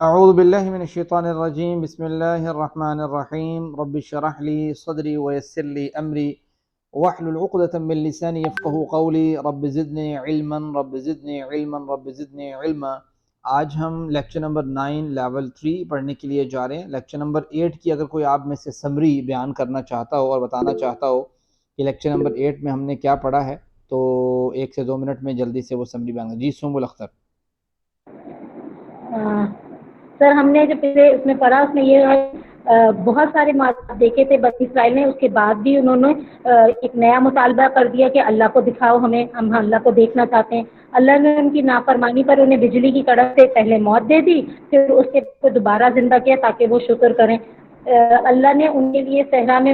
اعوذ باللہ من الشیطان الرجیم بسم اللہ الرحمن الرحیم رب اشرح لی صدری ویسر لی امری واحلل عقدۃ من لسانی یفقہوا قولی رب زدنی علما رب زدنی علما رب زدنی علما۔ آج ہم لیکچر نمبر 9 لیول 3 پڑھنے کے لیے جا رہے ہیں۔ لیکچر نمبر 8 کی اگر کوئی آپ میں سے سمری بیان کرنا چاہتا ہو اور بتانا چاہتا ہو کہ لیکچر نمبر 8 میں ہم نے کیا پڑھا ہے تو 1 سے 2 منٹ میں جلدی سے وہ سمری بیان کریں۔ جی سنبل اختر۔ سر ہم نے جو پہلے اس میں پڑھا اس میں یہ ہے بہت سارے معاملات دیکھے تھے بنی اسرائیل نے، اس کے بعد بھی انہوں نے ایک نیا مطالبہ کر دیا کہ اللہ کو دکھاؤ ہمیں، ہم اللہ کو دیکھنا چاہتے ہیں۔ اللہ نے ان کی نافرمانی پر انہیں بجلی کی کڑک سے پہلے موت دے دی، پھر اس کے بعد دوبارہ زندہ کیا تاکہ وہ شکر کریں۔ اللہ نے ان کے لیے صحرا میں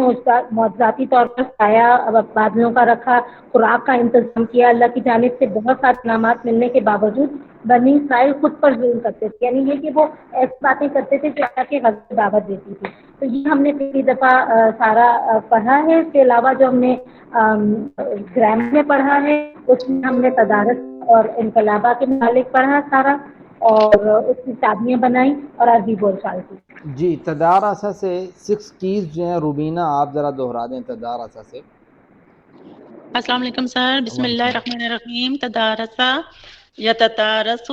معجزاتی طور پر سایہ بادلوں کا رکھا، خوراک کا انتظام کیا۔ اللہ کی جانب سے بہت سارے انعامات ملنے کے باوجود بنی اسرائیل خود پر ظلم کرتے تھے، یعنی یہ کہ وہ ایسی باتیں کرتے تھے جو اللہ کے غضب کی دعوت دیتی تھی۔ تو یہ ہم نے پہلی دفعہ سارا پڑھا ہے۔ اس کے علاوہ جو ہم نے گرامر میں پڑھا ہے اس میں ہم نے تدارس اور انقلابہ کے متعلق پڑھا سارا، اور اس کی شادیاں بنائی اور عربی بول چال کی۔ جی تدارسہ سے 6 کیز جو ہیں روبینہ آپ ذرا دہرا دیں تدارسہ سے۔ السلام علیکم سر، بسم اللہ الرحمن الرحیم۔ تدارسہ یا تدارس،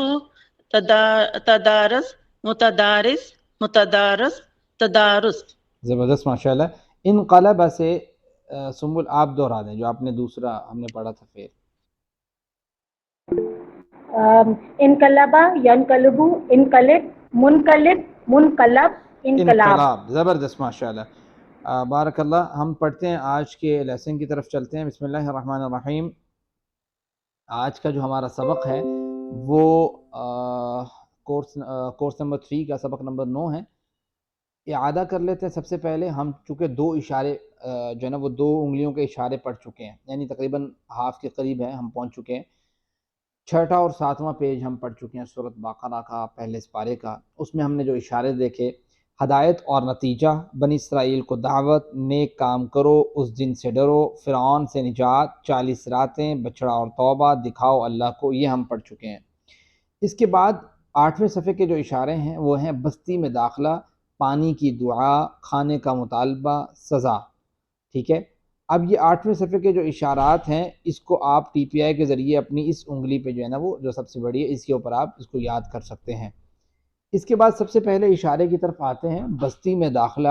متدارس، متدارس، تدارس۔ زبردست ماشاءاللہ۔ انقلب سے سنبل آپ دہرا دیں جو آپ نے دوسرا ہم نے پڑھا تھا پھر۔ انقلبہ، ینقلبو، انقلب، منقلب، منقلب، انقلاب۔ زبردست ماشاءاللہ، بارک اللہ۔ ہم پڑھتے ہیں آج کے لیسن کی طرف چلتے ہیں۔ بسم اللہ الرحمن الرحیم۔ آج کا جو ہمارا سبق ہے وہ کورس نمبر 3 کا سبق نمبر 9 ہے۔ اعادہ کر لیتے ہیں۔ سب سے پہلے ہم چونکہ 2 اشارے جو ہے نا وہ 2 انگلیوں کے اشارے پڑھ چکے ہیں، یعنی تقریباً ہاف کے قریب ہیں، ہم پہنچ چکے ہیں۔ 6واں اور 7واں پیج ہم پڑھ چکے ہیں سورۃ بقرہ کا، پہلے سپارے کا۔ اس میں ہم نے جو اشارے دیکھے، ہدایت اور نتیجہ، بنی اسرائیل کو دعوت، نیک کام کرو، اس دن سے ڈرو، فرعون سے نجات، 40 راتیں، بچڑا اور توبہ، دکھاؤ اللہ کو، یہ ہم پڑھ چکے ہیں۔ اس کے بعد 8ویں صفحے کے جو اشارے ہیں وہ ہیں بستی میں داخلہ، پانی کی دعا، کھانے کا مطالبہ، سزا۔ ٹھیک ہے، اب یہ 8ویں صفحے کے جو اشارات ہیں اس کو آپ ٹی پی آئی کے ذریعے اپنی اس انگلی پہ جو ہے نا وہ جو سب سے بڑی ہے اس کے اوپر آپ اس کو یاد کر سکتے ہیں۔ اس کے بعد سب سے پہلے اشارے کی طرف آتے ہیں، بستی میں داخلہ،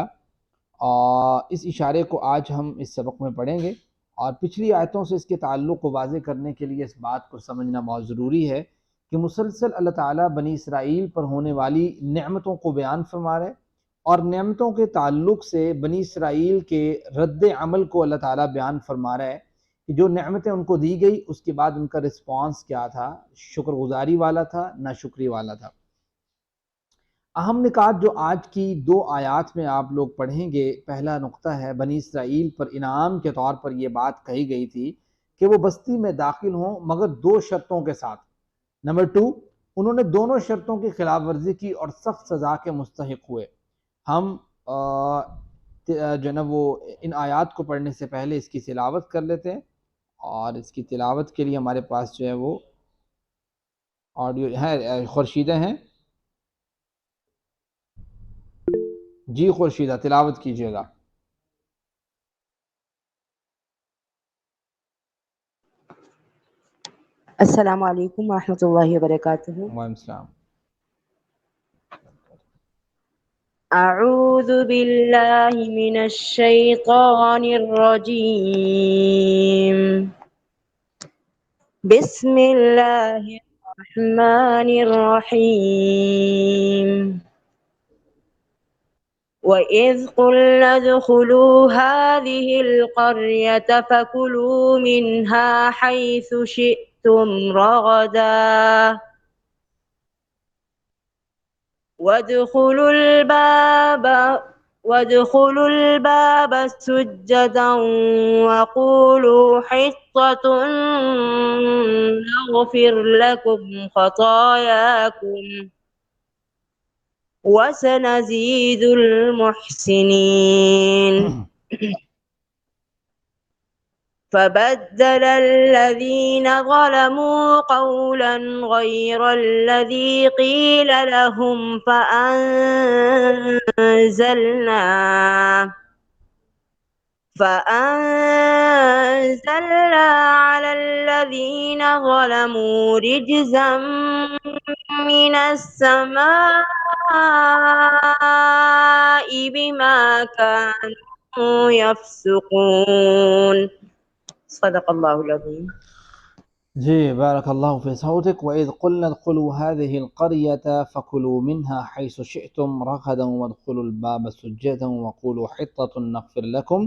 اور اس اشارے کو آج ہم اس سبق میں پڑھیں گے، اور پچھلی آیتوں سے اس کے تعلق کو واضح کرنے کے لیے اس بات کو سمجھنا بہت ضروری ہے کہ مسلسل اللہ تعالیٰ بنی اسرائیل پر ہونے والی نعمتوں کو بیان فرما رہے، اور نعمتوں کے تعلق سے بنی اسرائیل کے رد عمل کو اللہ تعالیٰ بیان فرما رہا ہے کہ جو نعمتیں ان کو دی گئی اس کے بعد ان کا رسپانس کیا تھا، شکر گزاری والا تھا، ناشکری والا تھا۔ اہم نکات جو آج کی 2 آیات میں آپ لوگ پڑھیں گے، پہلا نقطہ ہے بنی اسرائیل پر انعام کے طور پر یہ بات کہی گئی تھی کہ وہ بستی میں داخل ہوں مگر 2 شرطوں کے ساتھ۔ نمبر 2، انہوں نے دونوں شرطوں کی خلاف ورزی کی اور سخت سزا کے مستحق ہوئے۔ ہم جو ہے نا وہ ان آیات کو پڑھنے سے پہلے اس کی تلاوت کر لیتے ہیں، اور اس کی تلاوت کے لیے ہمارے پاس جو ہے وہ آڈیو ہے، خورشیدہ ہیں۔ جی خورشیدہ تلاوت کیجیے گا۔ السلام علیکم ورحمۃ اللہ وبرکاتہ۔ وعلیکم السلام۔ اعوذ باللہ من الشیطان الرجیم، بسم اللہ الرحمن الرحیم۔ وَإِذْ قُلْنَا ادْخُلُوا هَٰذِهِ الْقَرْيَةَ فَكُلُوا مِنْهَا حَيْثُ شِئْتُمْ رَغَدًا وَادْخُلُوا الْبَابَ سُجَّدًا وَقُولُوا حِطَّةٌ نَغْفِرْ لَكُمْ خَطَايَاكُمْ وَسَنَزِيدُ الْمُحْسِنِينَ۔ فبدل الذين ظلموا قولا غير الذي قيل لهم فأنزلنا على الذين ظلموا رجزا من السماء بما كانوا يفسقون صدق الله العظيم. جی بارک اللہ فی صوتک وَإِذْ قُلْنَا ادْخُلُوا هَذِهِ الْقَرْيَةَ فَكُلُوا مِنْهَا حَيْثُ شِئْتُمْ رَغَدًا وَادْخُلُوا الْبَابَ سُجَّدًا وَقُولُوا حِطَّةٌ نَغْفِرْ لَكُمْ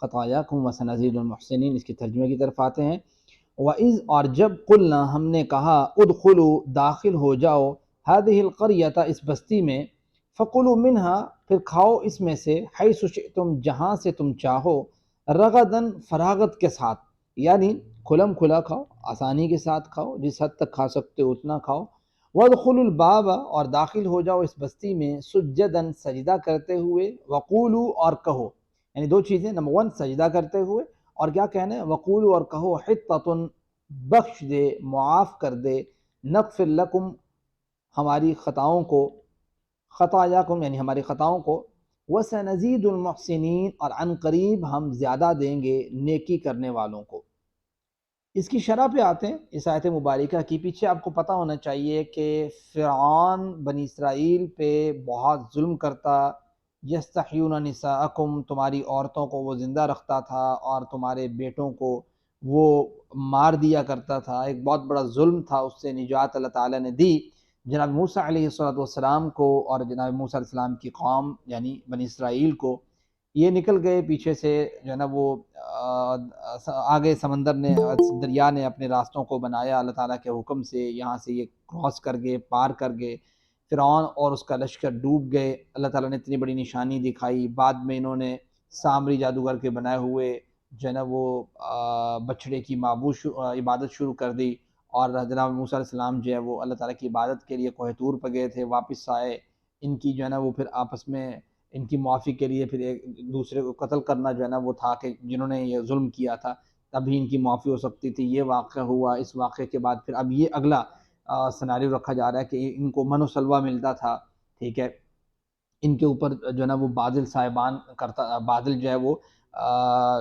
خطاياكم وَسَنَزِيدُ الْمُحْسِنِينَ. اس کی ترجمے کی طرف آتے ہیں. وَإِذْ اور جب قلنا ہم نے کہا ادخلوا داخل ہو جاؤ هذه القرية اس بستی میں فَكُلُوا مِنْهَا پھر کھاؤ اس میں سے حَيْثُ شِئْتُمْ جہاں سے تم چاہو رغداً فراغت کے ساتھ یعنی کھلم کھلا کھاؤ آسانی کے ساتھ کھاؤ جس حد تک کھا سکتے ہو اتنا کھاؤ. وَادْخُلُوا الْبَابَ اور داخل ہو جاؤ اس بستی میں سجداً سجدہ کرتے ہوئے وقولوا اور کہو یعنی دو چیزیں نمبر 1 سجدہ کرتے ہوئے اور کیا کہنا ہے وقولوا اور کہو حطۃ بخش دے معاف کر دے نغفر لکم ہماری خطاؤں کو خطایاکم یعنی ہماری خطاؤں کو وسنزید المحسنین اور عن قریب ہم زیادہ دیں گے نیکی کرنے والوں کو. اس کی شرح پہ آتے ہیں اس آیت مبارکہ کی. پیچھے آپ کو پتہ ہونا چاہیے کہ فرعون بنی اسرائیل پہ بہت ظلم کرتا. یستحیون نساءکم تمہاری عورتوں کو وہ زندہ رکھتا تھا اور تمہارے بیٹوں کو وہ مار دیا کرتا تھا. ایک بہت بڑا ظلم تھا. اس سے نجات اللہ تعالیٰ نے دی جناب موسیٰ علیہ السلام کو اور جناب موسیٰ علیہ السلام کی قوم یعنی بنی اسرائیل کو. یہ نکل گئے پیچھے سے جو ہے نا وہ آگے سمندر نے دریا نے اپنے راستوں کو بنایا اللہ تعالیٰ کے حکم سے. یہاں سے یہ کراس کر گئے پار کر گئے. فرعون اور اس کا لشکر ڈوب گئے. اللہ تعالیٰ نے اتنی بڑی نشانی دکھائی. بعد میں انہوں نے سامری جادوگر کے بنائے ہوئے جو ہے نا وہ بچڑے کی عبادت شروع کر دی. اور جناب موسیٰ علیہ السلام جو ہے وہ اللہ تعالیٰ کی عبادت کے لیے کوہ طور پہ گئے تھے. واپس آئے. ان کی جو ہے نا وہ پھر آپس میں ان کی معافی کے لیے پھر ایک دوسرے کو قتل کرنا جو ہے نا وہ تھا کہ جنہوں نے یہ ظلم کیا تھا تبھی ان کی معافی ہو سکتی تھی. یہ واقعہ ہوا. اس واقعے کے بعد پھر اب یہ اگلا سناریو رکھا جا رہا ہے کہ ان کو من و سلوہ ملتا تھا. ٹھیک ہے. ان کے اوپر جو ہے نا وہ بادل سائبان کرتا بادل جو ہے وہ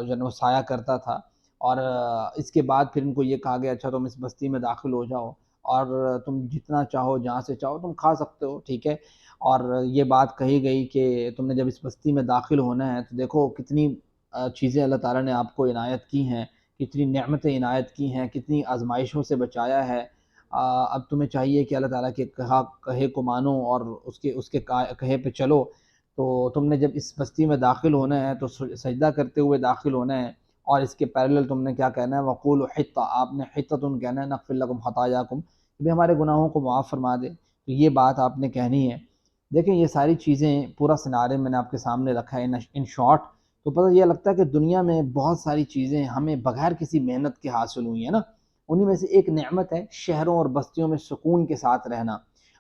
جو ہے نا وہ سایہ کرتا تھا. اور اس کے بعد پھر ان کو یہ کہا گیا اچھا تم اس بستی میں داخل ہو جاؤ اور تم جتنا چاہو جہاں سے چاہو تم کھا سکتے ہو. ٹھیک ہے. اور یہ بات کہی گئی کہ تم نے جب اس بستی میں داخل ہونا ہے تو دیکھو کتنی چیزیں اللہ تعالیٰ نے آپ کو عنایت کی ہیں, کتنی نعمتیں عنایت کی ہیں, کتنی آزمائشوں سے بچایا ہے. اب تمہیں چاہیے کہ اللہ تعالیٰ کے کہے کو مانو اور اس کے کہے پہ چلو. تو تم نے جب اس بستی میں داخل ہونا ہے تو سجدہ کرتے ہوئے داخل ہونا ہے. اور اس کے پیرلل تم نے کیا کہنا ہے وقولوا حطہ آپ نے حطۃ کہنا ہے نغفر لکم خطایاکم کہ ہمارے گناہوں کو معاف فرما دے. تو یہ بات آپ نے کہنی ہے. دیکھیں یہ ساری چیزیں پورا سناریو میں نے آپ کے سامنے رکھا ہے ان شارٹ. تو پتہ یہ لگتا ہے کہ دنیا میں بہت ساری چیزیں ہمیں بغیر کسی محنت کے حاصل ہوئی ہیں نا. انہی میں سے ایک نعمت ہے شہروں اور بستیوں میں سکون کے ساتھ رہنا.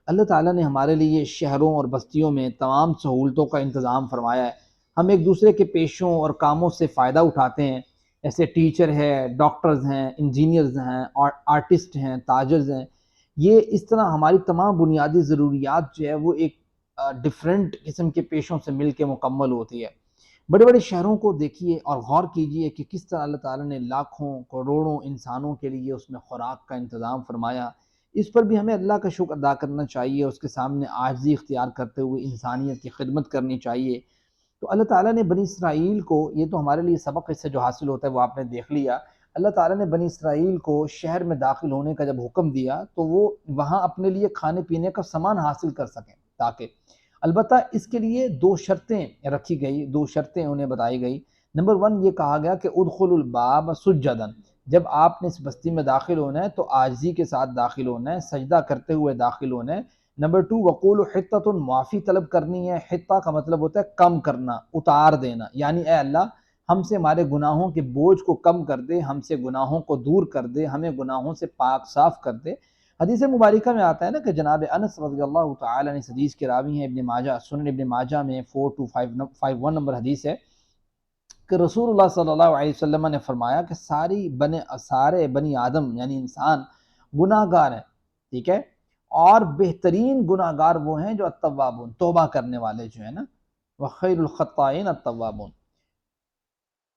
اللہ تعالیٰ نے ہمارے لیے شہروں اور بستیوں میں تمام سہولتوں کا انتظام فرمایا ہے. ہم ایک دوسرے کے پیشوں اور کاموں سے فائدہ اٹھاتے ہیں. جیسے ٹیچر ہے, ڈاکٹرز ہیں, انجینئرز ہیں, آرٹسٹ ہیں, تاجرز ہیں. یہ اس طرح ہماری تمام بنیادی ضروریات جو ہے وہ ایک ڈیفرنٹ قسم کے پیشوں سے مل کے مکمل ہوتی ہے. بڑے بڑے شہروں کو دیکھیے اور غور کیجئے کہ کس طرح اللہ تعالیٰ نے لاکھوں کروڑوں انسانوں کے لیے اس میں خوراک کا انتظام فرمایا. اس پر بھی ہمیں اللہ کا شکر ادا کرنا چاہیے. اس کے سامنے عاجزی اختیار کرتے ہوئے انسانیت کی خدمت کرنی چاہیے. تو اللہ تعالیٰ نے بنی اسرائیل کو, یہ تو ہمارے لیے سبق اس سے جو حاصل ہوتا ہے وہ آپ نے دیکھ لیا. اللہ تعالیٰ نے بنی اسرائیل کو شہر میں داخل ہونے کا جب حکم دیا تو وہ وہاں اپنے لیے کھانے پینے کا سامان حاصل کر سکیں. تاکہ البتہ اس کے لیے 2 شرطیں رکھی گئی, 2 شرطیں انہیں بتائی گئی. نمبر 1 یہ کہا گیا کہ ادخلوا الباب سجدا جب آپ نے اس بستی میں داخل ہونا ہے تو عاجزی کے ساتھ داخل ہونا ہے, سجدہ کرتے ہوئے داخل ہونا ہے. نمبر 2 وقولوا حطۃ معافی طلب کرنی ہے. حطہ کا مطلب ہوتا ہے کم کرنا, اتار دینا. یعنی اے اللہ ہم سے ہمارے گناہوں کے بوجھ کو کم کر دے, ہم سے گناہوں کو دور کر دے, ہمیں گناہوں سے پاک صاف کر دے. حدیث مبارکہ میں آتا ہے نا کہ جناب انس رضی اللہ تعالی عنہ حدیث کے راوی ہیں ابن ماجہ, سنن ابن ماجہ میں 4251 نمبر حدیث ہے کہ رسول اللہ صلی اللہ علیہ وسلم نے فرمایا کہ سارے بنی آدم یعنی انسان گناہ گار ہیں، ٹھیک ہے، اور بہترین گناہ گار وہ ہیں جو التوابون، توبہ کرنے والے جو ہیں نا، وخیر الخطائین التوابون۔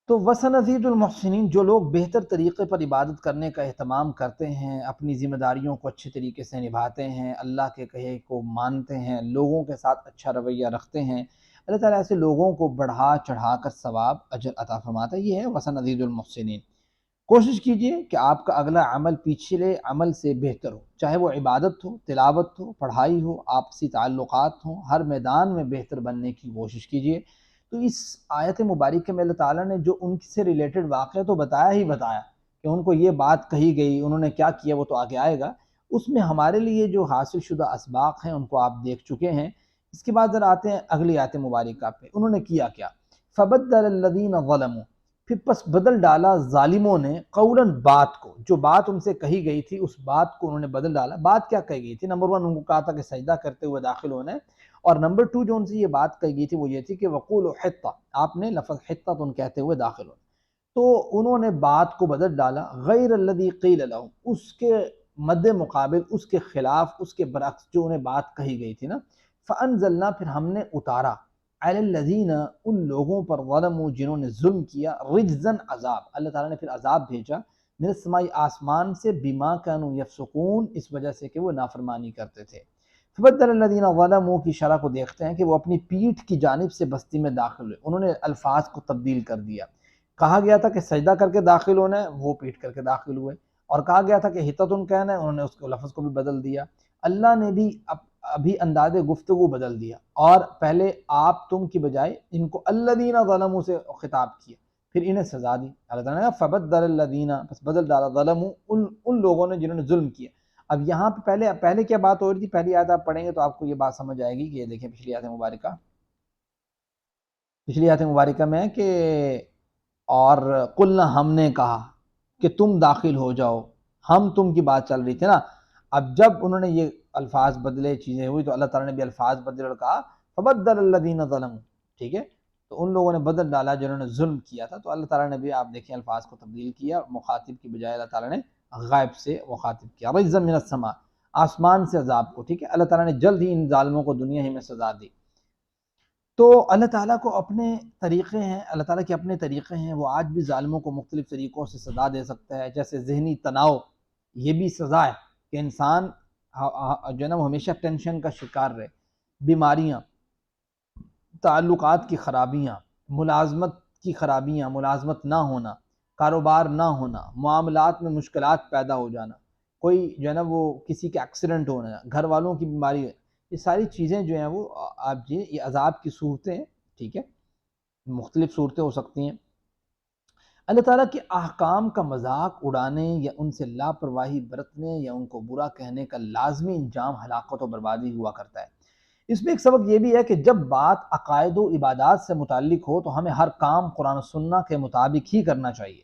تو وسنزید المحسنین، جو لوگ بہتر طریقے پر عبادت کرنے کا اہتمام کرتے ہیں، اپنی ذمہ داریوں کو اچھے طریقے سے نبھاتے ہیں، اللہ کے کہے کو مانتے ہیں، لوگوں کے ساتھ اچھا رویہ رکھتے ہیں، اللہ تعالیٰ ایسے لوگوں کو بڑھا چڑھا کر ثواب اجر عطا فرماتا ہے۔ یہ ہے وسنزید المحسنین۔ کوشش کیجئے کہ آپ کا اگلا عمل پچھلے عمل سے بہتر ہو، چاہے وہ عبادت ہو، تلاوت ہو، پڑھائی ہو، آپسی تعلقات ہوں، ہر میدان میں بہتر بننے کی کوشش کیجئے۔ تو اس آیت مبارکہ میں اللہ تعالیٰ نے جو ان سے ریلیٹڈ واقعہ تو بتایا کہ ان کو یہ بات کہی گئی، انہوں نے کیا کیا وہ تو آگے آئے گا، اس میں ہمارے لیے جو حاصل شدہ اسباق ہیں ان کو آپ دیکھ چکے ہیں۔ اس کے بعد ذرا آتے ہیں اگلی آیت مبارکہ پہ، انہوں نے کیا کیا؟ فَبَدَّلَ الَّذِينَ ظَلَمُوا، پھر پس بدل ڈالا ظالموں نے، قولاً بات کو، جو بات ان سے کہی گئی تھی اس بات کو انہوں نے بدل ڈالا۔ بات کیا کہی گئی تھی؟ نمبر 1 ان کو کہا تھا کہ سجدہ کرتے ہوئے داخل ہونا ہے، اور نمبر 2 جو ان سے یہ بات کہی گئی تھی وہ یہ تھی کہ وقولوا حطہ، آپ نے لفظ حطہ ان کہتے ہوئے داخل ہونا۔ تو انہوں نے بات کو بدل ڈالا، غیر الذی قیل لہم، اس کے مد مقابل، اس کے خلاف، اس کے برعکس جو انہیں بات کہی گئی تھی نا، فانزلنا، پھر ہم نے اتارا، علی الذین، ان لوگوں پر، ظلموا، جنہوں نے ظلم کیا، رجزن، عذاب، اللہ تعالیٰ نے پھر عذاب بھیجا، من السماء، آسمان سے، بما کانوا یفسقون، اس وجہ سے کہ وہ نافرمانی کرتے تھے۔ فبدل الذین ظلموا کی شرح کو دیکھتے ہیں کہ وہ اپنی پیٹھ کی جانب سے بستی میں داخل ہوئے، انہوں نے الفاظ کو تبدیل کر دیا۔ کہا گیا تھا کہ سجدہ کر کے داخل ہونا ہے، وہ پیٹھ کر کے داخل ہوئے، اور کہا گیا تھا کہ حطتن کہنا ہے، انہوں نے اس کو لفظ کو بھی بدل دیا۔ اللہ نے بھی ابھی انداز گفتگو بدل دیا، اور پہلے آپ تم کی بجائے ان کو الذین ظلموا سے خطاب کیا، پھر انہیں سزا دی۔ اللہ تعالیٰ نے کہا فبدل الذین، پس بدل ڈالا، ظلموا، ان لوگوں نے جنہوں نے ظلم کیا۔ اب یہاں پہ پہلے کیا بات ہو رہی تھی؟ پہلی آیت آپ پڑھیں گے تو آپ کو یہ بات سمجھ آئے گی کہ یہ دیکھیں پچھلی آیت مبارکہ میں کہ اور قلنا، ہم نے کہا کہ تم داخل ہو جاؤ، ہم تم کی بات چل رہی تھی نا۔ اب جب انہوں نے یہ الفاظ بدلے، چیزیں ہوئی، تو اللہ تعالیٰ نے بھی الفاظ بدلے اور کہا فبدل الذین ظلموا، ٹھیک ہے، تو ان لوگوں نے بدل ڈالا جنہوں نے ظلم کیا تھا۔ تو اللہ تعالیٰ نے بھی، آپ دیکھیں، الفاظ کو تبدیل کیا، مخاطب کی بجائے اللہ تعالیٰ نے غائب سے مخاطب کیا، رجزا من السماء، آسمان سے عذاب کو، ٹھیک ہے۔ اللہ تعالیٰ نے جلد ہی ان ظالموں کو دنیا ہی میں سزا دی۔ تو اللہ تعالیٰ کو اپنے طریقے ہیں، اللہ تعالیٰ کے اپنے طریقے ہیں، وہ آج بھی ظالموں کو مختلف طریقوں سے سزا دے سکتا ہے۔ جیسے ذہنی تناؤ، یہ بھی سزا ہے کہ انسان جو ہے نا وہ ہمیشہ ٹینشن کا شکار رہے، بیماریاں، تعلقات کی خرابیاں، ملازمت کی خرابیاں، ملازمت نہ ہونا، کاروبار نہ ہونا، معاملات میں مشکلات پیدا ہو جانا، کوئی جو ہے نا وہ کسی کا ایکسیڈنٹ ہونا، گھر والوں کی بیماری، یہ ساری چیزیں جو ہیں وہ آپ جی یہ عذاب کی صورتیں ہیں، ٹھیک ہے، مختلف صورتیں ہو سکتی ہیں۔ اللہ تعالیٰ کے احکام کا مذاق اڑانے یا ان سے لاپرواہی برتنے یا ان کو برا کہنے کا لازمی انجام ہلاکت و بربادی ہوا کرتا ہے۔ اس میں ایک سبق یہ بھی ہے کہ جب بات عقائد و عبادات سے متعلق ہو تو ہمیں ہر کام قرآن و سنہ کے مطابق ہی کرنا چاہیے۔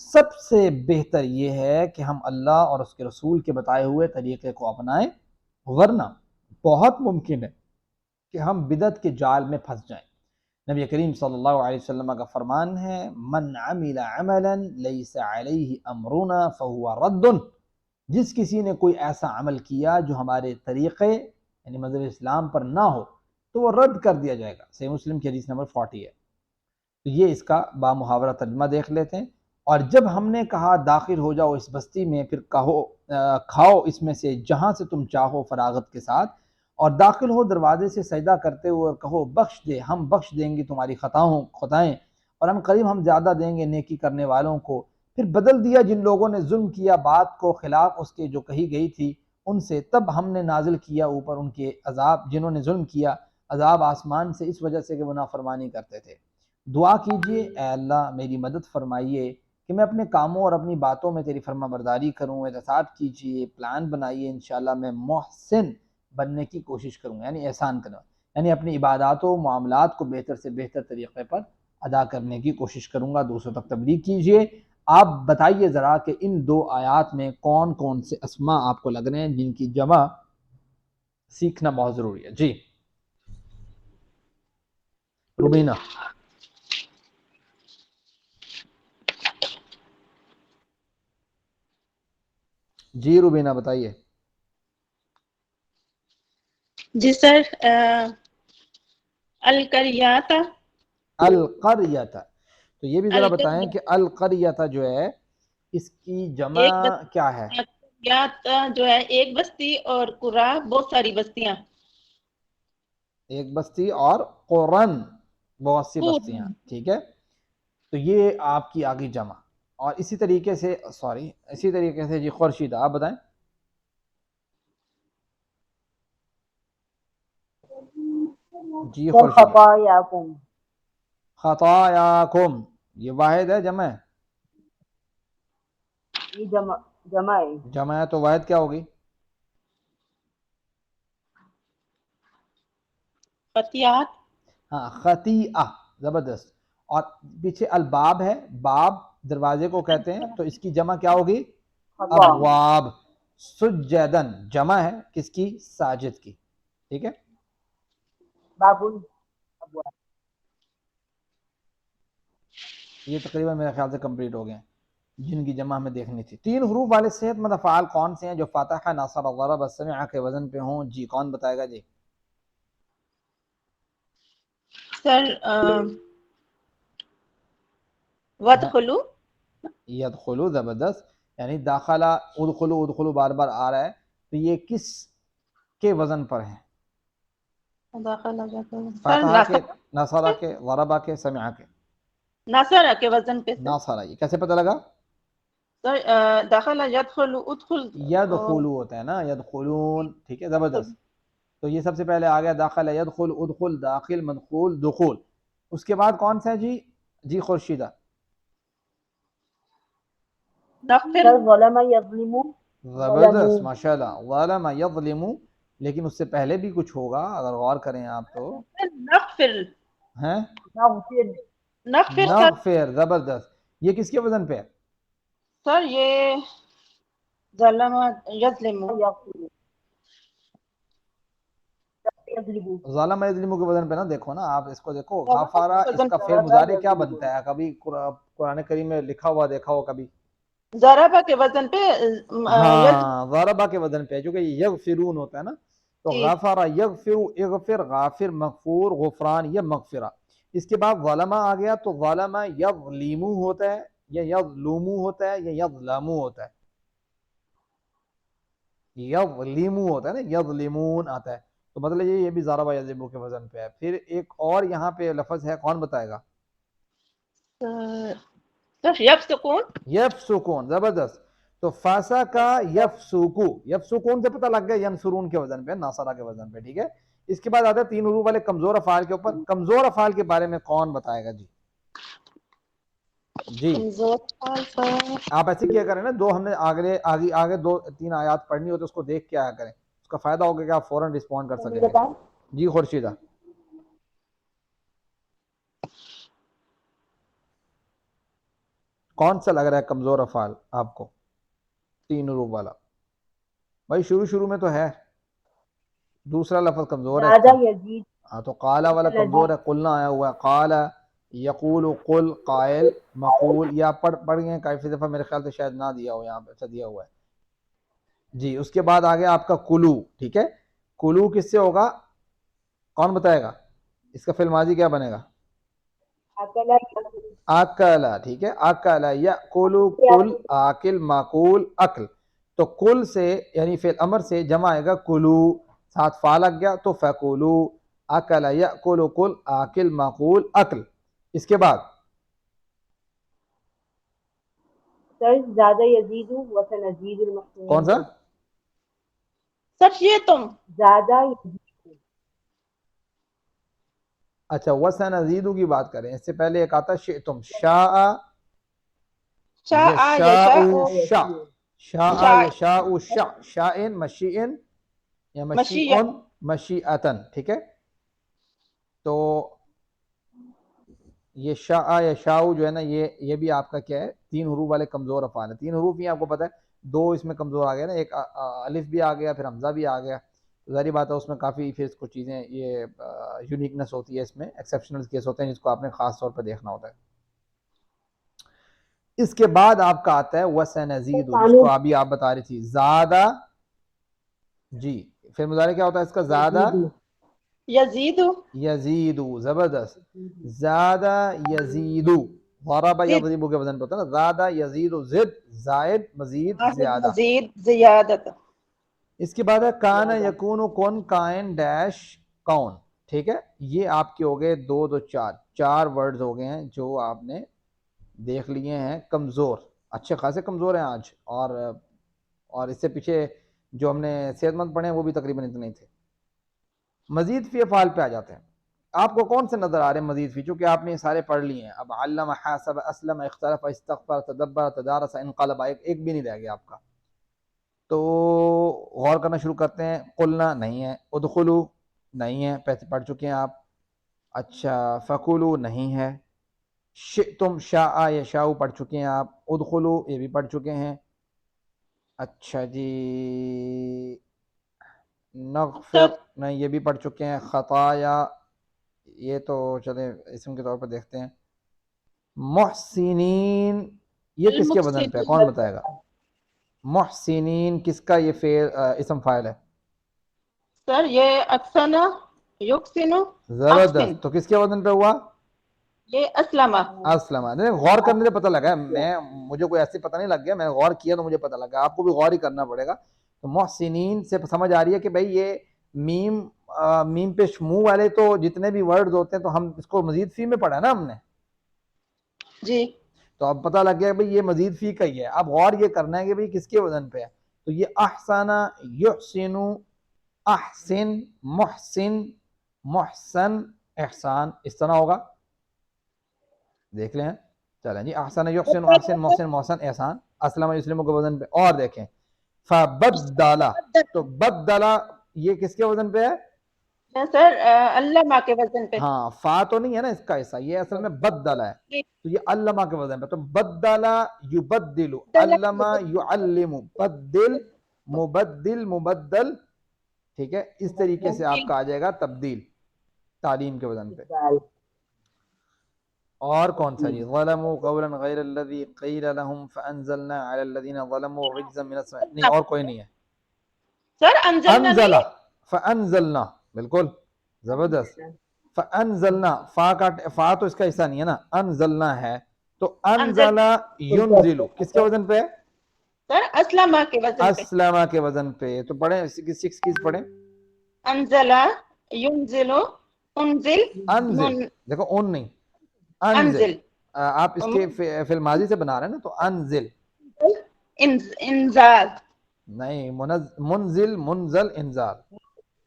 سب سے بہتر یہ ہے کہ ہم اللہ اور اس کے رسول کے بتائے ہوئے طریقے کو اپنائیں، ورنہ بہت ممکن ہے کہ ہم بدعت کے جال میں پھنس جائیں۔ نبی کریم صلی اللہ علیہ وسلم کا فرمان ہے، من عمل عملا لیس علیہ امرنا فہو رد، جس کسی نے کوئی ایسا عمل کیا جو ہمارے طریقے یعنی مذہب اسلام پر نہ ہو تو وہ رد کر دیا جائے گا۔ صحیح مسلم کی حدیث نمبر 40 ہے۔ تو یہ اس کا بامحاورہ ترجمہ دیکھ لیتے ہیں۔ اور جب ہم نے کہا داخل ہو جاؤ اس بستی میں، پھر کہو کھاؤ اس میں سے جہاں سے تم چاہو فراغت کے ساتھ، اور داخل ہو دروازے سے سجدہ کرتے ہوئے، اور کہو بخش دے، ہم بخش دیں گے تمہاری خطائیں، اور ہم قریب ہم زیادہ دیں گے نیکی کرنے والوں کو۔ پھر بدل دیا جن لوگوں نے ظلم کیا بات کو خلاف اس کے جو کہی گئی تھی ان سے، تب ہم نے نازل کیا اوپر ان کے عذاب، جنہوں نے ظلم کیا، عذاب آسمان سے، اس وجہ سے کہ وہ نافرمانی کرتے تھے۔ دعا کیجئے، اے اللہ میری مدد فرمائیے کہ میں اپنے کاموں اور اپنی باتوں میں تیری فرما برداری کروں۔ احتساب کیجئے، پلان بنائیے، انشاءاللہ میں محسن بننے کی کوشش کروں گا، یعنی احسان کروں، یعنی اپنی عبادات و معاملات کو بہتر سے بہتر طریقے پر ادا کرنے کی کوشش کروں گا۔ دوسروں تک تبلیغ کیجئے۔ آپ بتائیے ذرا کہ ان دو آیات میں کون کون سے اسماء آپ کو لگ رہے ہیں جن کی جمع سیکھنا بہت ضروری ہے؟ جی روبینہ۔ جی روبینہ بتائیے. جی سر القریات القریۃ. تو یہ بھی ذرا بتائیں القریات کہ القریۃ جو ہے اس کی جمع ایک کیا ہے؟ القریات جو ہے ایک بستی اور قرا بہت ساری بستیاں. ایک بستی اور قرن بہت سی بستیاں. ٹھیک ہے، تو یہ آپ کی آگی جمع. اور اسی طریقے سے اسی طریقے سے جی خورشید آپ بتائیں. جی سر خورشید. خطاياكم. خطاياکم یہ واحد ہے جمع ہے؟ یہ جمع ہے. جمع ہے تو واحد کیا ہوگی؟ خطیات. ہاں خطیئہ، زبردست. اور پیچھے الباب ہے، باب دروازے کو کہتے ہیں، تو اس کی جمع کیا ہوگی؟ خطا. ابواب. سجدن جمع ہے کس کی؟ ساجد کی. ٹھیک ہے، باب الابواب. یہ تقریباً میرے خیال سے کمپلیٹ ہو گئے ہیں جن کی جمع ہمیں دیکھنی تھی. 3 حروف والے صحت مند افعال کون سے ہیں جو فتح، نصر، ضرب، سمع کے وزن پہ ہوں؟ جی کون بتائے گا جی؟ سر ودخلو. یدخلو، زبردست. یعنی داخلہ، ادخلو، ادخلو بار بار آ رہا ہے، تو یہ کس کے وزن پر ہے؟ داخلہ سر فاتحہ کے، ناصرہ. نصرہ کے، ضربہ کے، سمعہ کے؟ ناصرہ کے وزن پہ سر. ناصرہ. یہ کیسے پتہ لگا؟ سر داخلہ یدخلو ادخل. یدخلو ہوتا ہے نا، یدخلون. ٹھیک ہے، زبردست. تو یہ سب سے پہلے آ گیا داخل، یدخل، ادخل، داخل، مدخول، دخول. اس کے بعد کون سا ہے جی؟ جی خورشیدہ. نغفر. سر ظلم یظلم. زبردست ماشاءاللہ. ظلم یظلم، لیکن اس سے پہلے بھی کچھ ہوگا اگر غور کریں آپ تو. نغفر. ہیں؟ نغفر. نغفر سر. نغفر، زبردست. یہ کس کے وزن پہ ہے؟ سر یہ ظلم یظلم. یغفر. یظلم. ظالم یظلم کے وزن پہ نا، دیکھو نا آپ اس کو دیکھو. ظلم غفارہ کے اس وزن کا پہ. فعل ضرب مضارع کیا یضرب. بنتا ہے؟ کبھی قرآن کریم میں لکھا ہوا دیکھا ہو کبھی؟ ضربہ کے وزن پہ ہاں ضربہ کے وزن پہ، چونکہ یہ یغفرون ہوتا ہے نا، تو جی. غفارہ یغفر، اغفر، غافر، مغفور، غفران، یہ مغفرہ. اس کے بعد ظلمہ آ گیا تو ظلمہ یظلمو ہوتا ہے یا یظلمو ہوتا ہے یا یظلمو ہوتا ہے؟ یظلمو ہوتا ہے نا، یظلمون آتا ہے. تو مطلب یہ بھی ضربہ یضربو کے وزن پہ ہے. پھر ایک اور یہاں پہ لفظ ہے، کون بتائے گا؟ سر یفسقون. یفسکون، زبردست. تو فاسا کا یفسوکو، یفسکون سے پتہ لگ گیا ینصرون کے وزن پہ، ناصرہ کے وزن پہ. ٹھیک ہے، اس کے بعد آتا ہے 3 حروف والے کمزور افعال کے اوپر. کمزور افعال کے بارے میں کون بتائے گا جی؟ جی کمزور حال سر. آپ ایسے کیا کریں نا، دو ہم نے آگے 2-3 آیات پڑھنی ہو تو اس کو دیکھ کے آیا کریں، اس کا فائدہ ہوگا کہ آپ فوراً رسپونڈ کر سکیں گے. بتائیں. جی خورشیدہ. کون سا لگ رہا ہے کمزور افعال آپ کو 3 حروف والا؟ بھائی شروع میں تو ہے، دوسرا لفظ کمزور ہے اس کا. زیادہ یزید. ہاں تو قالا والا کمزور ہے، قلنا آیا ہوا ہے. قالا، یقول، قل، قائل، مقول. یہ آپ پڑھ گئے ہیں کافی دفعہ، میرے خیال سے شاید نہ دیا ہو یہاں پہ، اچھا دیا ہوا ہے جی. اس کے بعد آ گیا آپ کا کلو. ٹھیک ہے، کلو کس سے ہوگا؟ کون بتائے گا؟ اس کا فعل ماضی کیا بنے گا؟ اکلا. ٹھیک ہے، اکلا یاکلو، کل، آکل، معقول، اکل. تو کل سے یعنی فعل امر سے جمع آئے گا کلو، ساتھ فا لگ گیا تو فکلو. اکلا یاکل، کل، آکل، معقول، اکل. اس کے بعد سر زیادہ یزید وسنزید المحسنین. کون سا؟ سر یہ تم. زیادہ یزید. اچھا وسنزیدو کی بات کریں، اس سے پہلے ایک آتا شئتم، شاء، شاء یشاء، شاء، یشاء. شاء یشاء، شاء، شائن، مشیئن یا مشیہ. مشیئن، مشیئتن. ٹھیک ہے، تو یہ شاء یشاء جو ہے نا، یہ بھی آپ کا کیا ہے؟ 3 حروف والے کمزور افعال ہیں. 3 حروف ہی آپ کو پتہ ہے، 2 اس میں کمزور آ گیا نا، ایک الف بھی آ گیا، پھر حمزہ بھی آ گیا. ظاہری بات ہے اس میں کافی پھر کچھ چیزیں یہ یونیکنس ہوتی ہے، اس میں ایکسیپشنل کیس ہوتے ہیں جس کو آپ نے خاص طور پہ دیکھنا ہوتا ہے. اس کے بعد آپ کا آتا ہے وسنزید، جس کو ابھی آپ بتا رہی تھی زیادہ، جی پھر مضارع کیا ہوتا ہے اس کا؟ زیادہ یزید یزید، زبردست، زیادہ یزید، ضرب یضرب کے وزن پہ ہوتا ہے نا، زیادہ یزید، زد زائد، مزید زیادہ۔ مزید زیادت، اس کے بعد ہے کان یکون، کون کائن ڈیش کون، ٹھیک ہے؟ یہ آپ کے ہو گئے دو دو چار ورڈز ہو گئے ہیں جو آپ نے دیکھ لیے ہیں کمزور، اچھے خاصے کمزور ہیں آج، اور اس سے پیچھے جو ہم نے صحت مند پڑھے ہیں وہ بھی تقریباً اتنے ہی تھے۔ مزید فی افعال پہ آ جاتے ہیں، آپ کو کون سے نظر آ رہے ہیں مزید فی؟ چونکہ آپ نے یہ سارے پڑھ لیے ہیں، اب علم، حاسب، اسلم، اختلف، استغفر، تدبر، تدارس، انقلب، ایک بھی نہیں رہ گیا آپ کا، تو غور کرنا شروع کرتے ہیں۔ قلنا نہیں ہے، ادخلو نہیں ہے، پڑھ چکے ہیں آپ، اچھا فکلو نہیں ہے، شئتم شاء یشاء پڑھ چکے ہیں آپ، ادخلو یہ بھی پڑھ چکے ہیں، اچھا جی نغفر نہیں یہ بھی پڑھ چکے ہیں، خطایا یہ تو چلیں اسم کے طور پر دیکھتے ہیں، محسنین یہ کس کے وزن پہ ہے کون بتائے گا؟ محسنین کس کا یہ فعل اسم فاعل ہے؟ سر یہ اکسنا یکسن زبردست، احسن، تو کس کے وزن پہ ہوا؟ یہ اسلمہ۔ اسلم، غور کرنے سے پتہ لگا، مجھے کوئی ایسے پتہ نہیں لگ گیا، میں نے غور کیا تو مجھے پتہ لگا، آپ کو بھی غور ہی کرنا پڑے گا۔ تو محسنین سے سمجھ آ رہی ہے کہ بھائی یہ میم پہ شمو والے تو جتنے بھی ورڈز ہوتے ہیں تو ہم اس کو مزید فی میں پڑھا نا ہم نے، جی تو اب پتہ لگ گیا بھائی یہ مزید فی کا ہی ہے۔ اب غور یہ کرنا ہے کہ بھائی کس کے وزن پہ ہے، تو یہ احسن، یحسن، احسن، محسن، محسن، احسان اس طرح ہوگا، دیکھ لیں چلیں جی، احسن یحسن، احسن، محسن، محسن، احسان، اسلم یسلم کے وزن پہ۔ اور دیکھیں فبدلا، تو بدلا یہ کس کے وزن پہ ہے؟ سر علامہ کے وزن پہ۔ ہاں فا تو نہیں ہے نا اس کا حصہ، یہ اصل میں بدلا ہے، تو یہ علامہ کے وزن پہ، تو بدلا یبدل، علامہ یعلم، بدل مبدل مبدل، ٹھیک ہے؟ اس طریقے سے آپ کا آ جائے گا تبدیل تعلیم کے وزن پہ۔ اور کون سا جی؟ ظلموا قولا غیر الذی قیل لهم فانزلنا علی الذین ظلموا رجزا من السماء، نہیں اور کوئی نہیں ہے، سر انزلنا انزل، نہیں، فانزلنا، بالکل زبردست، فانزلنا، فا تو اس کا حصہ نہیں ہے نا، انزلنا ہے، تو انزل ینزل کس کے وزن پہ؟ سر اسلمہ کے وزن پہ۔ اسلمہ کے وزن پہ، تو پڑھیں 6 کیز پڑھیں، انزل ینزل انزل انزل، دیکھو اون نہیں، انزل، انزل آپ اس کے فعل ماضی سے بنا رہے ہیں نا، تو انزل انزال، نہیں، منزل، منزل، انزال،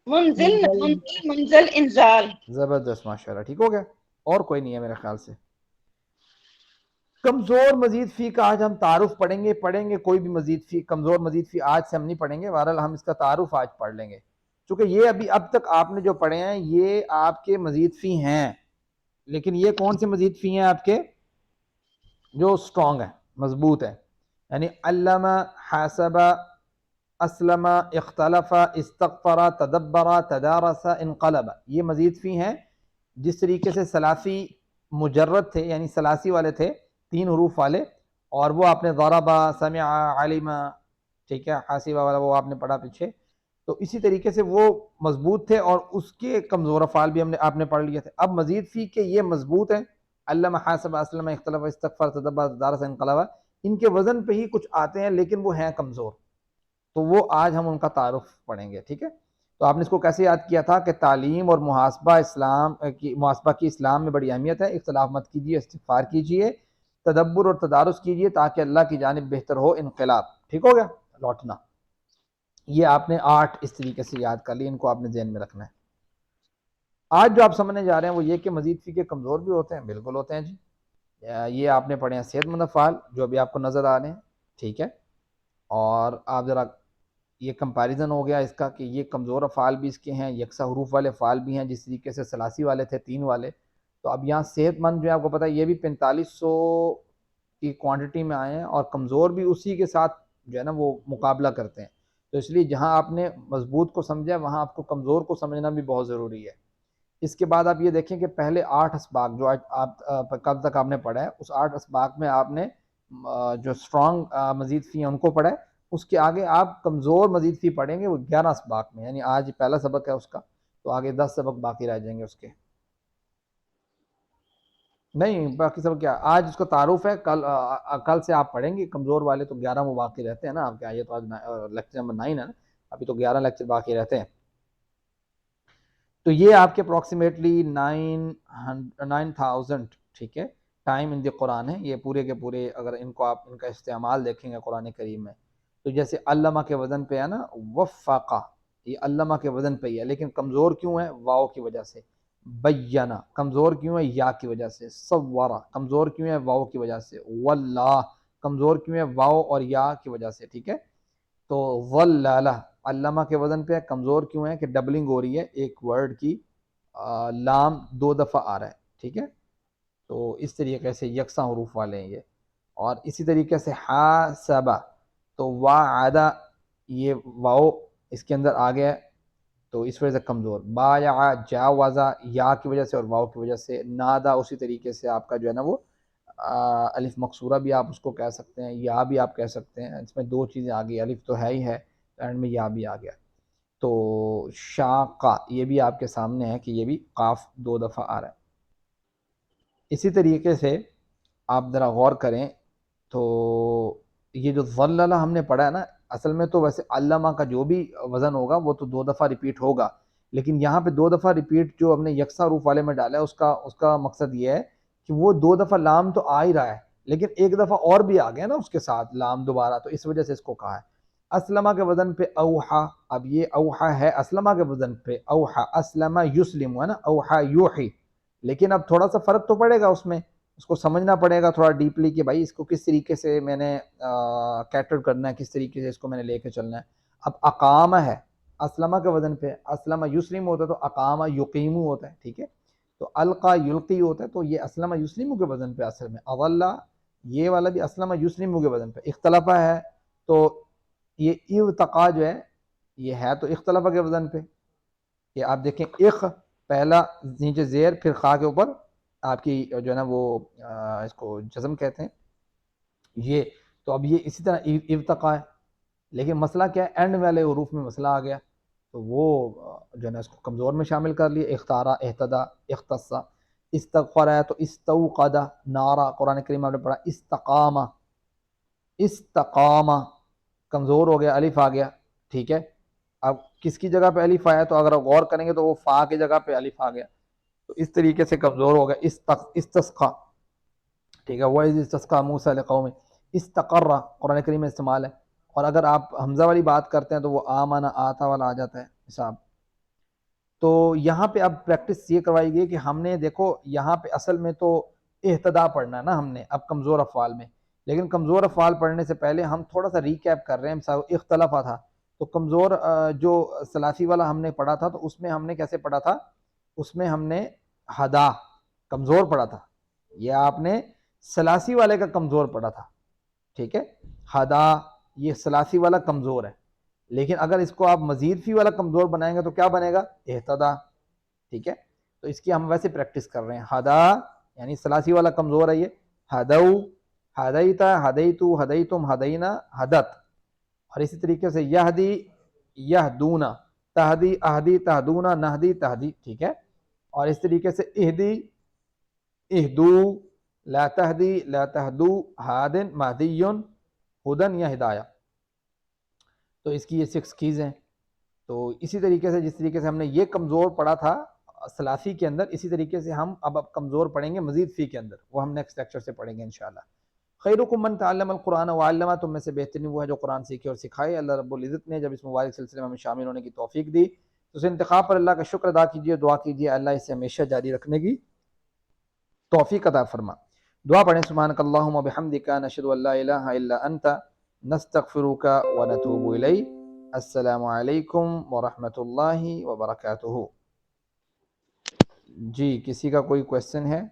منزل منزل منزل انزال۔ زبردست ماشاءاللہ، ٹھیک ہو گیا، اور کوئی نہیں ہے میرے خیال سے۔ کمزور مزید فی کا آج ہم تعارف پڑھیں گے کوئی بھی مزید فی، کمزور مزید فی آج سے ہم نہیں پڑھیں گے، بہرحال ہم اس کا تعارف آج پڑھ لیں گے، چونکہ یہ اب تک آپ نے جو پڑھے ہیں یہ آپ کے مزید فی ہیں، لیکن یہ کون سے مزید فی ہیں آپ کے جو سٹرونگ ہیں، مضبوط ہیں، یعنی علم، حاسب، اسلم، اختلف، استغفر، تدبر، تدارس، انقلب، یہ مزید فی ہیں۔ جس طریقے سے ثلاثی مجرد تھے، یعنی ثلاثی والے تھے 3 حروف والے، اور وہ آپ نے ضرب، سمع، علم، ٹھیک ہے، حاسب والا وہ آپ نے پڑھا پیچھے، تو اسی طریقے سے وہ مضبوط تھے، اور اس کے کمزور افعال بھی آپ نے پڑھ لیے تھے۔ اب مزید فی کے یہ مضبوط ہیں، علم، حاسب، اسلم، اختلف، استغفر، تدبر، تدارس، انقلب، ان کے وزن پہ ہی کچھ آتے ہیں لیکن وہ ہیں کمزور، تو وہ آج ہم ان کا تعارف پڑھیں گے، ٹھیک ہے؟ تو آپ نے اس کو کیسے یاد کیا تھا کہ تعلیم اور محاسبہ کی اسلام میں بڑی اہمیت ہے، اختلاف مت کیجیے، استغفار کیجیے، تدبر اور تدارس کیجیے تاکہ اللہ کی جانب بہتر ہو انقلاب، ٹھیک ہو گیا؟ لوٹنا، یہ آپ نے 8 اس طریقے سے یاد کر لی، ان کو آپ نے ذہن میں رکھنا ہے۔ آج جو آپ سمجھنے جا رہے ہیں وہ یہ کہ مزید فی کے کمزور بھی ہوتے ہیں، بالکل ہوتے ہیں جی، یہ آپ نے پڑھے ہیں صحت مند افعال جو ابھی آپ کو نظر آ رہے ہیں، ٹھیک ہے؟ اور آپ ذرا یہ کمپیریزن ہو گیا اس کا کہ یہ کمزور افعال بھی اس کے ہیں، یکساں حروف والے افعال بھی ہیں، جس طریقے سے ثلاثی والے تھے 3 والے، تو اب یہاں صحت مند جو ہے آپ کو پتہ ہے یہ بھی 4500 کی کوانٹٹی میں آئے ہیں، اور کمزور بھی اسی کے ساتھ جو ہے نا وہ مقابلہ کرتے ہیں، تو اس لیے جہاں آپ نے مضبوط کو سمجھا وہاں آپ کو کمزور کو سمجھنا بھی بہت ضروری ہے۔ اس کے بعد آپ یہ دیکھیں کہ پہلے 8 اسباق جو آج آپ کل تک آپ نے پڑھا ہے، اس 8 اسباق میں آپ نے جو اسٹرانگ مزید فی ہیں ان کو پڑھا ہے. اس کے آگے آپ کمزور مزید فی پڑھیں گے وہ 11 اسباق میں، یعنی آج پہلا سبق ہے اس کا، تو آگے 10 سبق باقی رہ جائیں گے اس کے. نہیں باقی سب کیا آج اس کا تعارف ہے، کل سے آپ پڑھیں گے کمزور والے، تو 11 وہ باقی رہتے ہیں نا آپ کے. یہ تو آج لیکچر نمبر 9 ہے نا، ابھی تو 11 لیکچر باقی رہتے ہیں. تو یہ آپ کے اپروکسیمیٹلی 9000 ٹھیک ہے ٹائم ان دی قرآن ہے. یہ پورے کے پورے اگر ان کو آپ ان کا استعمال دیکھیں گے قرآن کریم میں، تو جیسے علامہ کے وزن پہ ہے نا وفاقہ، یہ علامہ کے وزن پہ ہی ہے، لیکن کمزور کیوں ہے؟ واو کی وجہ سے. بیانہ کمزور کیوں ہے؟ یا کی وجہ سے. صورہ کمزور کیوں ہے؟ واو کی وجہ سے. واللہ کمزور کیوں ہے؟ واو اور یا کی وجہ سے. ٹھیک ہے. تو ولالہ علامہ کے وزن پہ کمزور کیوں ہے؟ کہ ڈبلنگ ہو رہی ہے ایک ورڈ کی، لام 2 دفعہ آ رہا ہے. ٹھیک ہے. تو اس طریقے سے یکساں حروف والے ہیں یہ. اور اسی طریقے سے حاسبہ، تو وعدہ یہ واو اس کے اندر آ گیا ہے تو اس وجہ سے کمزور. بایا جاوزا یا کی وجہ سے اور واو کی وجہ سے. نادا اسی طریقے سے آپ کا جو ہے نا وہ الف مقصورہ بھی آپ اس کو کہہ سکتے ہیں، یا بھی آپ کہہ سکتے ہیں. اس میں 2 چیزیں آ گئی، الف تو ہے ہی ہے، اینڈ میں یا بھی آ گیا. تو شاقہ یہ بھی آپ کے سامنے ہے کہ یہ بھی قاف 2 دفعہ آ رہا ہے. اسی طریقے سے آپ ذرا غور کریں تو یہ جو ظللہ ہم نے پڑھا ہے نا، اصل میں تو ویسے علامہ کا جو بھی وزن ہوگا وہ تو 2 دفعہ ریپیٹ ہوگا، لیکن یہاں پہ 2 دفعہ ریپیٹ جو ہم نے یکساں حروف والے میں ڈالا ہے اس کا مقصد یہ ہے کہ وہ 2 دفعہ لام تو آ ہی رہا ہے، لیکن ایک دفعہ اور بھی آ گیا نا اس کے ساتھ لام دوبارہ، تو اس وجہ سے اس کو کہا ہے. اسلمہ کے وزن پہ اوحا، اب یہ اوحا ہے اسلمہ کے وزن پہ اوحا، اسلمہ یسلم ہے نا، اوحا یوحی، لیکن اب تھوڑا سا فرق تو پڑے گا اس میں، اس کو سمجھنا پڑے گا تھوڑا ڈیپلی کہ بھائی اس کو کس طریقے سے میں نے کیٹر کرنا ہے، کس طریقے سے اس کو میں نے لے کے چلنا ہے. اب اقامہ ہے اسلمہ کے وزن پہ، اسلمہ یسلم ہوتا ہے تو اقامہ یقیمو ہوتا ہے. ٹھیک ہے. تو القا یلقی ہوتا ہے، تو یہ اسلمہ یسلم کے وزن پہ اصل میں. اضلہ یہ والا بھی اسلمہ یسلم کے وزن پہ. اختلافہ ہے تو یہ ارتقا جو ہے یہ ہے تو اختلافہ کے وزن پہ. کہ آپ دیکھیں اخ پہلا نیچے زیر پھر خا کے اوپر آپ کی جو ہے نا وہ اس کو جزم کہتے ہیں یہ. تو اب یہ اسی طرح ارتقا ہے، لیکن مسئلہ کیا ہے؟ اینڈ والے حروف میں مسئلہ آ گیا تو وہ جو ہے نا اس کو کمزور میں شامل کر لیے. اختارا، اہتدا، اختصا. استغفر ہے تو استوقدہ. نارا قرآن کریم آپ نے پڑھا. استقامہ، استقامہ کمزور ہو گیا، الف آ گیا. ٹھیک ہے. اب کس کی جگہ پہ الف آیا؟ تو اگر آپ غور کریں گے تو وہ فا کی جگہ پہ الف آ گیا، تو اس طریقے سے کمزور ہو گیا. استسقا. ٹھیک ہے. وَإِذِ اسْتَسْقَىٰ مُوسَىٰ لِقَوْمِهِ. استقرہ قرآن کریم میں استعمال ہے. اور اگر آپ حمزہ والی بات کرتے ہیں تو وہ آمن آتا والا آ جاتا ہے حساب. تو یہاں پہ اب پریکٹس یہ کروائی گئی کہ ہم نے دیکھو یہاں پہ اصل میں تو اہتدا پڑھنا ہے نا ہم نے اب کمزور افعال میں، لیکن کمزور افعال پڑھنے سے پہلے ہم تھوڑا سا ریکیپ کر رہے ہیں. اختلافہ تھا تو کمزور جو ثلاثی والا ہم نے پڑھا تھا تو اس میں ہم نے کیسے پڑھا تھا؟ اس میں ہم نے ہدا کمزور پڑھا تھا، یہ آپ نے ثلاثی والے کا کمزور پڑھا تھا. ٹھیک ہے. ہدا یہ ثلاثی والا کمزور ہے، لیکن اگر اس کو آپ مزید فی والا کمزور بنائیں گے تو کیا بنے گا؟ اہتدا. ٹھیک ہے. تو اس کی ہم ویسے پریکٹس کر رہے ہیں. ہدا یعنی ثلاثی والا کمزور ہے یہ. ہدو، ہدیتا، ہدیتو، ہدیتم، ہدینا، ہدت. اور اسی طریقے سے یہدی، یہدونا، تہدی، اہدی، تہدونا، نہدی، تہدی. ٹھیک ہے. اور اس طریقے سے اہدی، اہدو، لا تہدی، لا تہدو، ہادن، مہدیون، ہدن یا ہدایہ. تو اس کی یہ 6 کیز ہیں. تو اسی طریقے سے جس طریقے سے ہم نے یہ کمزور پڑھا تھا ثلاثی کے اندر، اسی طریقے سے ہم اب کمزور پڑھیں گے مزید فی کے اندر، وہ ہم نیکسٹ لیکچر سے پڑھیں گے انشاءاللہ. خیرکم من تعلم القرآن وعلمہ، تم میں سے بہترین وہ ہے جو قرآن سیکھے اور سکھائے. اللہ رب العزت نے جب اس مبارک سلسلے میں ہمیں شامل ہونے کی توفیق دی تو اس انتخاب پر اللہ کا شکر ادا کیجیے، دعا کیجیے اللہ اسے ہمیشہ جاری رکھنے کی توفیق عطا فرما. دعا پڑھیں. سبحانک اللہم وبحمدک نشہد ان لا الہ الا انت نستغفرک ونتوب الیک. السلام علیکم ورحمۃ اللہ وبرکاتہ. جی کسی کا کوئی کویسچن ہے؟